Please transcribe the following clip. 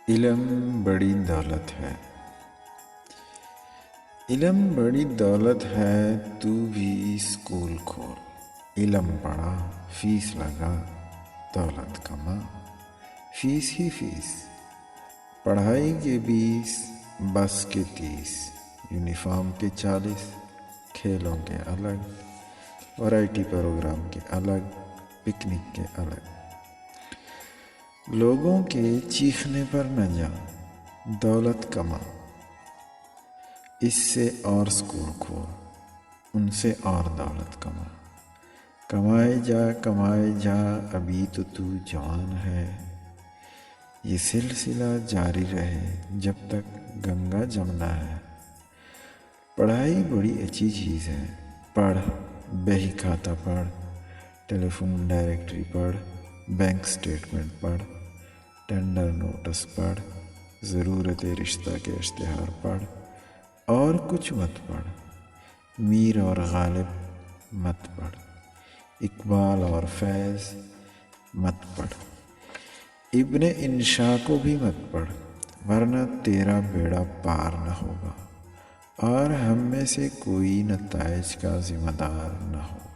علم بڑی دولت ہے، علم بڑی دولت ہے، تو بھی اسکول کھول، علم پڑھا، فیس لگا، دولت کما، فیس ہی فیس، پڑھائی کے 20، بس کے 30، یونیفارم کے 40، کھیلوں کے الگ، ورائٹی پروگرام کے الگ، پکنک کے الگ، لوگوں کے چیخنے پر نہ جا، دولت کما، اس سے اور اسکول کھول، ان سے اور دولت کما، کمائے جا ابھی تو جوان ہے، یہ سلسلہ جاری رہے جب تک گنگا جمنا ہے۔ پڑھائی بڑی اچھی چیز ہے، پڑھ، بہی کھاتا پڑھ، ٹیلی فون ڈائریکٹری پڑھ، بینک سٹیٹمنٹ پڑھ، ٹینڈر نوٹس پڑھ، ضرورت رشتہ کے اشتہار پڑھ، اور کچھ مت پڑھ، میر اور غالب مت پڑھ، اقبال اور فیض مت پڑھ، ابن انشا کو بھی مت پڑھ، ورنہ تیرا بیڑا پار نہ ہوگا اور ہم میں سے کوئی نتائج کا ذمہ دار نہ ہوگا۔